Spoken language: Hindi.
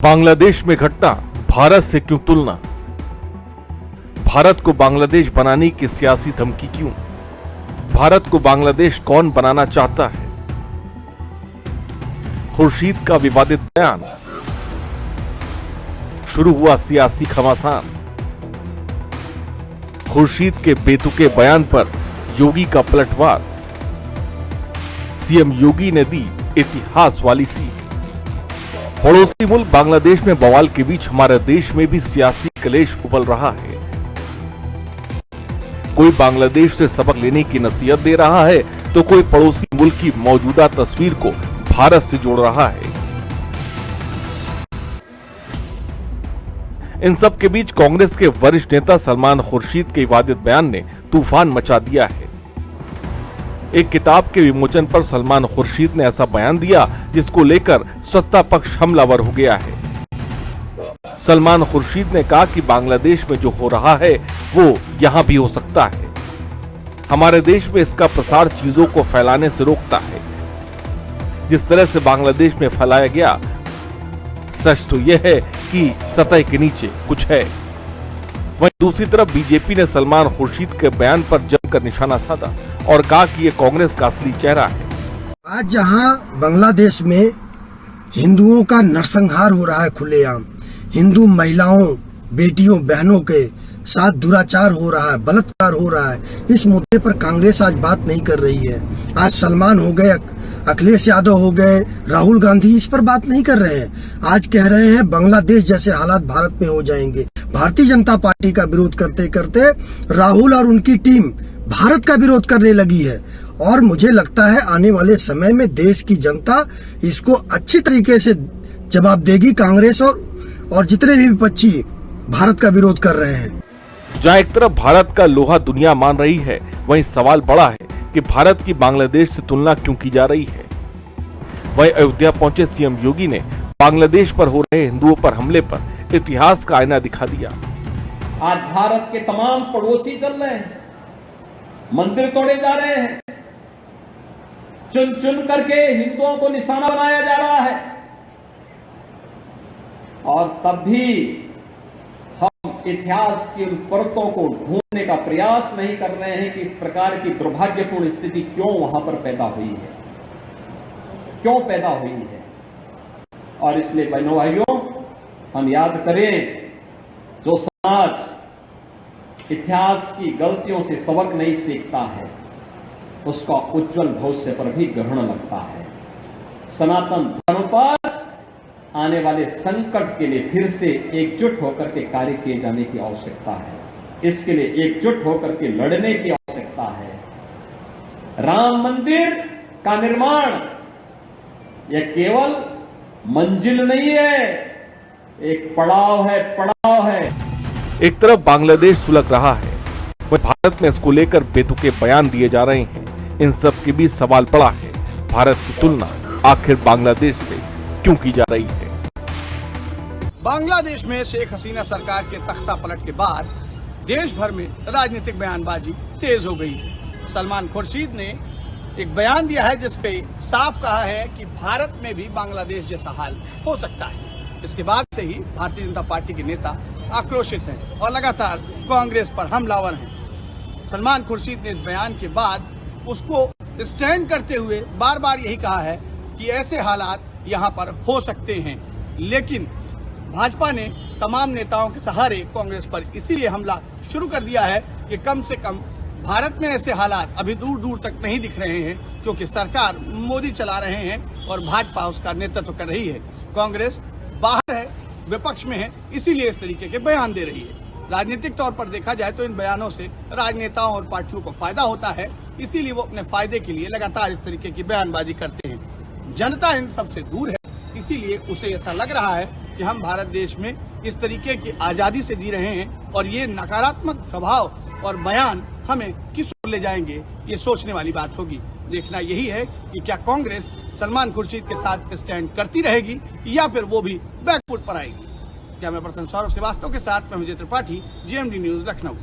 बांग्लादेश में घटना भारत से क्यों तुलना? भारत को बांग्लादेश बनाने की सियासी धमकी क्यों? भारत को बांग्लादेश कौन बनाना चाहता है? खुर्शीद का विवादित बयान, शुरू हुआ सियासी घमासान। खुर्शीद के बेतुके बयान पर योगी का पलटवार, सीएम योगी ने दी इतिहास वाली सीख। पड़ोसी मुल्क बांग्लादेश में बवाल के बीच हमारे देश में भी सियासी कलेश उबल रहा है। कोई बांग्लादेश से सबक लेने की नसीहत दे रहा है तो कोई पड़ोसी मुल्क की मौजूदा तस्वीर को भारत से जोड़ रहा है। इन सब के बीच कांग्रेस के वरिष्ठ नेता सलमान खुर्शीद के विवादित बयान ने तूफान मचा दिया है। एक किताब के विमोचन पर सलमान खुर्शीद ने ऐसा बयान दिया जिसको लेकर सत्ता पक्ष हमलावर हो गया है। सलमान खुर्शीद ने कहा कि बांग्लादेश में जो हो रहा है वो यहां भी हो सकता है। हमारे देश में इसका प्रसार चीजों को फैलाने से रोकता है। जिस तरह से बांग्लादेश में फैलाया गया, सच तो यह है कि सतह के नीचे कुछ है। वहीं दूसरी तरफ बीजेपी ने सलमान खुर्शीद के बयान पर जमकर निशाना साधा और कहा कि यह कांग्रेस का असली चेहरा है। आज जहां बांग्लादेश में हिंदुओं का नरसंहार हो रहा है खुलेआम, हिंदू महिलाओं, बेटियों, बहनों के साथ दुराचार हो रहा है, बलात्कार हो रहा है, इस मुद्दे पर कांग्रेस आज बात नहीं कर रही है। आज सलमान हो गए, अखिलेश यादव हो गए, राहुल गांधी इस पर बात नहीं कर रहे हैं। आज कह रहे हैं बांग्लादेश जैसे हालात भारत में हो जाएंगे। भारतीय जनता पार्टी का विरोध करते करते राहुल और उनकी टीम भारत का विरोध करने लगी है और मुझे लगता है आने वाले समय में देश की जनता इसको अच्छी तरीके से जवाब देगी। कांग्रेस और जितने भी विपक्षी भारत का विरोध कर रहे हैं। जहां एक तरफ भारत का लोहा दुनिया मान रही है, वहीं सवाल बड़ा है कि भारत की बांग्लादेश से तुलना क्यों की जा रही है। वहीं अयोध्या पहुंचे सीएम योगी ने बांग्लादेश पर हो रहे हिंदुओं पर हमले पर इतिहास का आईना दिखा दिया। आज भारत के तमाम पड़ोसी चल रहे हैं, मंदिर तोड़े जा रहे हैं, चुन चुन करके हिंदुओं को निशाना बनाया जा रहा है और तब भी हम इतिहास की उन परतों को ढूंढने का प्रयास नहीं कर रहे हैं कि इस प्रकार की दुर्भाग्यपूर्ण स्थिति क्यों वहां पर पैदा हुई है, क्यों पैदा हुई है। और इसलिए बहनों भाइयों, हम याद करें, जो समाज इतिहास की गलतियों से सबक नहीं सीखता है उसका उज्जवल भविष्य पर भी ग्रहण लगता है। सनातन धर्म पर आने वाले संकट के लिए फिर से एकजुट होकर के कार्य किए जाने की आवश्यकता है। इसके लिए एकजुट होकर के लड़ने की आवश्यकता है। राम मंदिर का निर्माण यह केवल मंजिल नहीं है, एक पड़ाव है, पड़ाव है। एक तरफ बांग्लादेश सुलग रहा है, वहीं भारत में इसको लेकर बेतुके बयान दिए जा रहे हैं। इन सब के बीच सवाल पड़ा है, भारत की तुलना आखिर बांग्लादेश से क्यों की जा रही है? बांग्लादेश में शेख हसीना सरकार के तख्ता पलट के बाद देश भर में राजनीतिक बयानबाजी तेज हो गई है। सलमान खुर्शीद ने एक बयान दिया है जिसपे साफ कहा है कि भारत में भी बांग्लादेश जैसा हाल हो सकता है। इसके बाद से ही भारतीय जनता पार्टी के नेता आक्रोशित हैं और लगातार कांग्रेस पर हमलावर हैं। सलमान खुर्शीद ने इस बयान के बाद उसको स्टैंड करते हुए बार बार यही कहा है कि ऐसे हालात यहाँ पर हो सकते हैं, लेकिन भाजपा ने तमाम नेताओं के सहारे कांग्रेस पर इसीलिए हमला शुरू कर दिया है कि कम से कम भारत में ऐसे हालात अभी दूर दूर तक नहीं दिख रहे हैं, क्योंकि सरकार मोदी चला रहे हैं और भाजपा उसका नेतृत्व कर रही है। कांग्रेस बाहर है, विपक्ष में है, इसीलिए इस तरीके के बयान दे रही है। राजनीतिक तौर पर देखा जाए तो इन बयानों से राजनेताओं और पार्टियों को फायदा होता है, इसीलिए वो अपने फायदे के लिए लगातार इस तरीके की बयानबाजी करते हैं। जनता इन सबसे दूर है, इसीलिए उसे ऐसा लग रहा है कि हम भारत देश में इस तरीके की आजादी से जी रहे हैं और ये नकारात्मक स्वभाव और बयान हमें किस ओर ले जाएंगे, ये सोचने वाली बात होगी। देखना यही है कि क्या कांग्रेस सलमान खुर्शीद के साथ स्टैंड करती रहेगी या फिर वो भी बैकफुट पर आएगी। कैमरा पर्सन सौरभ श्रीवास्तव के साथ मैं विजय त्रिपाठी, GMD न्यूज, लखनऊ।